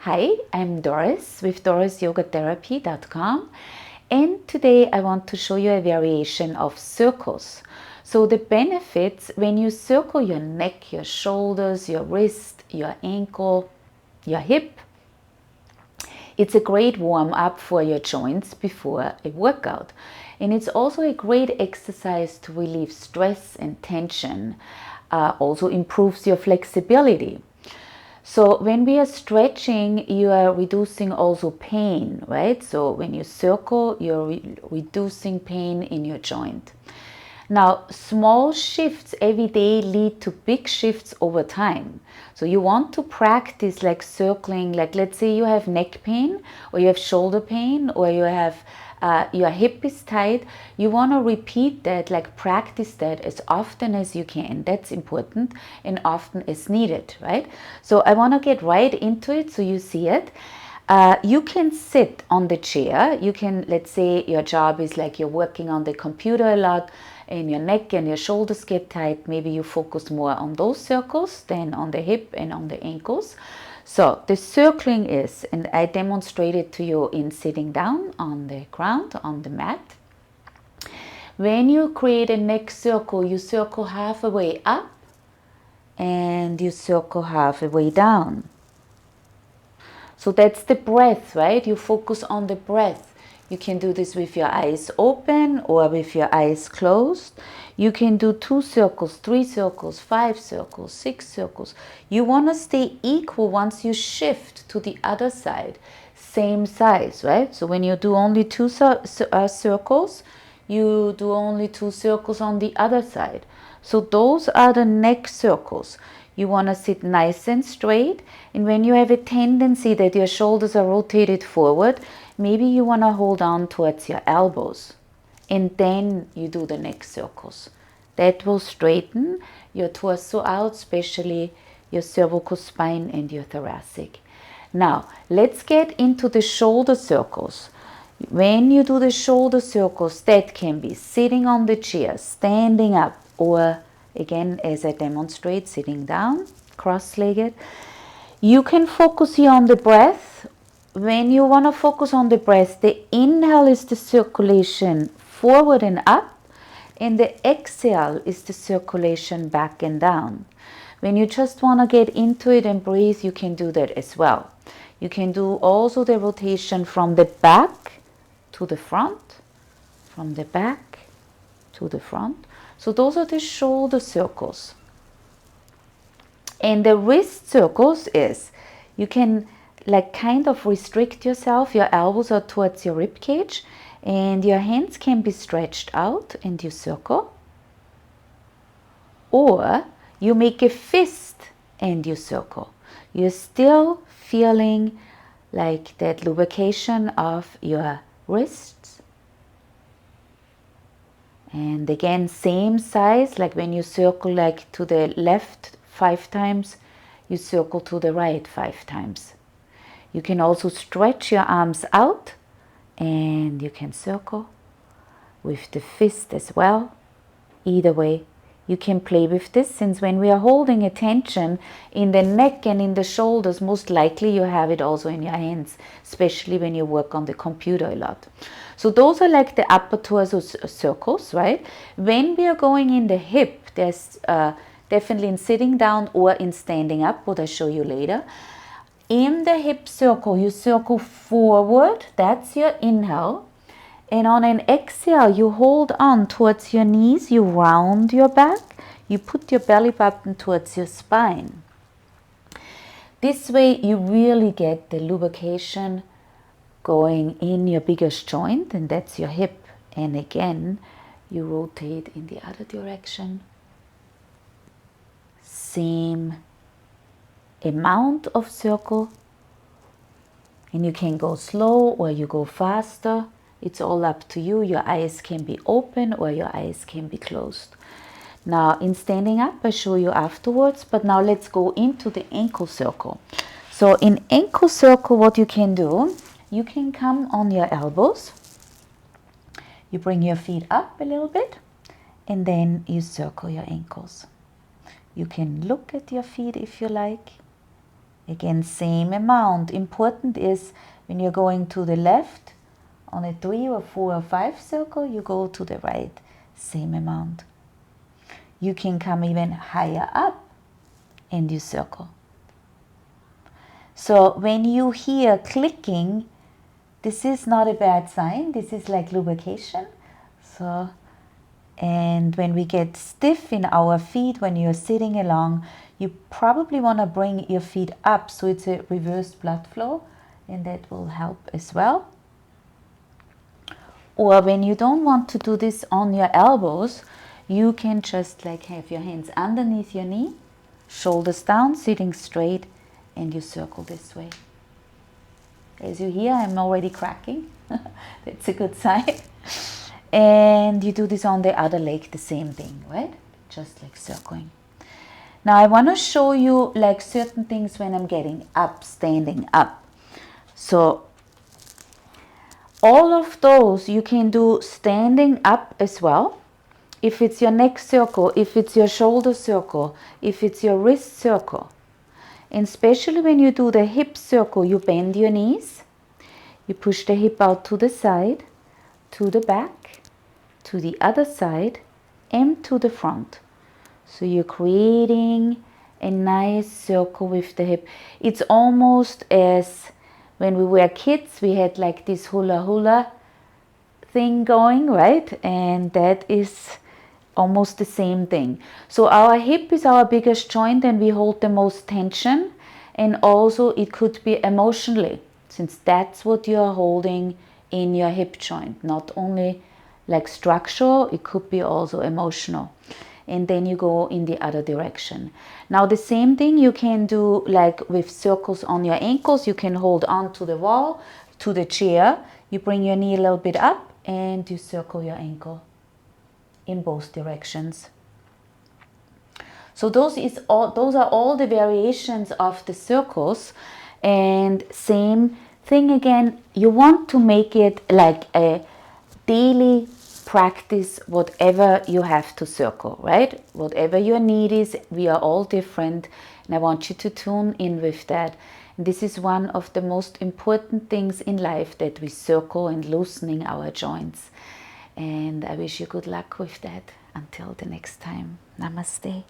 Hi, I'm Doris with dorisyogatherapy.com, and today I want to show you a variation of circles. So the benefits when you circle your neck, your shoulders, your wrist, your ankle, your hip, it's a great warm-up for your joints before a workout. And it's also a great exercise to relieve stress and tension. Also improves your flexibility. So when we are stretching, you are reducing also pain, right? So when you circle, you're reducing pain in your joint. Now, small shifts every day lead to big shifts over time. So you want to practice like circling, like let's say you have neck pain or you have shoulder pain or you have your hip is tight. You want to repeat that, like practice that as often as you can. That's important, and often as needed, right? So I want to get right into it so you see it. You can sit on the chair. You can, let's say your job is like you're working on the computer a lot and your neck and your shoulders get tight. Maybe you focus more on those circles than on the hip and on the ankles. So the circling is, and I demonstrated to you in sitting down on the ground, on the mat. When you create a neck circle, you circle halfway up and you circle halfway down. So that's the breath, right? You focus on the breath. You can do this with your eyes open or with your eyes closed. You can do 2 circles, 3 circles, 5 circles, 6 circles. You want to stay equal once you shift to the other side. Same size, right? So when you do only 2 circles, you do only 2 circles on the other side. So those are the neck circles. You want to sit nice and straight. And when you have a tendency that your shoulders are rotated forward, maybe you want to hold on towards your elbows. And then you do the neck circles. That will straighten your torso out, especially your cervical spine and your thoracic. Now, let's get into the shoulder circles. When you do the shoulder circles, that can be sitting on the chair, standing up, or again, as I demonstrate, sitting down, cross-legged. You can focus here on the breath. When you want to focus on the breath, the inhale is the circulation forward and up, and the exhale is the circulation back and down. When you just want to get into it and breathe, you can do that as well. You can do also the rotation from the back to the front, from the back to the front. So those are the shoulder circles. And the wrist circles is, you can like kind of restrict yourself. Your elbows are towards your rib cage and your hands can be stretched out and you circle. Or you make a fist and you circle. You're still feeling like that lubrication of your wrists. And again, same size, like when you circle like to the left 5 times, you circle to the right 5 times. You can also stretch your arms out and you can circle with the fist as well. Either way, you can play with this, since when we are holding a tension in the neck and in the shoulders, most likely you have it also in your hands, especially when you work on the computer a lot. So those are like the upper torso circles, right? When we are going in the hip, there's definitely in sitting down or in standing up, what I show you later. In the hip circle, you circle forward, that's your inhale. And on an exhale, you hold on towards your knees, you round your back, you put your belly button towards your spine. This way you really get the lubrication going in your biggest joint, and that's your hip. And again, you rotate in the other direction. Same amount of circle. And you can go slow or you go faster. It's all up to you. Your eyes can be open or your eyes can be closed. Now in standing up, I show you afterwards, but now let's go into the ankle circle. So in ankle circle, what you can do, you can come on your elbows. You bring your feet up a little bit and then you circle your ankles. You can look at your feet if you like. Again, same amount. Important is when you're going to the left on a 3 or 4 or 5 circle, you go to the right, same amount. You can come even higher up and you circle. So when you hear clicking, this is not a bad sign. This is like lubrication. So, and when we get stiff in our feet, when you're sitting along, you probably want to bring your feet up so it's a reversed blood flow, and that will help as well. Or when you don't want to do this on your elbows, you can just like have your hands underneath your knee, shoulders down, sitting straight, and you circle this way. As you hear, I'm already cracking. That's a good sign. And you do this on the other leg, the same thing, right? Just like circling. Now I want to show you like certain things when I'm getting up, standing up. So all of those you can do standing up as well. If it's your neck circle, if it's your shoulder circle, if it's your wrist circle. And especially when you do the hip circle, you bend your knees. You push the hip out to the side, to the back, to the other side, and to the front. So you're creating a nice circle with the hip. It's almost as when we were kids, we had like this hula hula thing going, right? And that is almost the same thing. So our hip is our biggest joint and we hold the most tension, and also it could be emotionally, since that's what you're holding in your hip joint, not only like structural, it could be also emotional. And then you go in the other direction. Now the same thing you can do like with circles on your ankles. You can hold on to the wall, to the chair, you bring your knee a little bit up and you circle your ankle in both directions. So those are all the variations of the circles. And same thing again, you want to make it like a daily practice, whatever you have to circle, right? Whatever your need is, we are all different, and I want you to tune in with that. And this is one of the most important things in life, that we circle and loosening our joints. And I wish you good luck with that. Until the next time, namaste.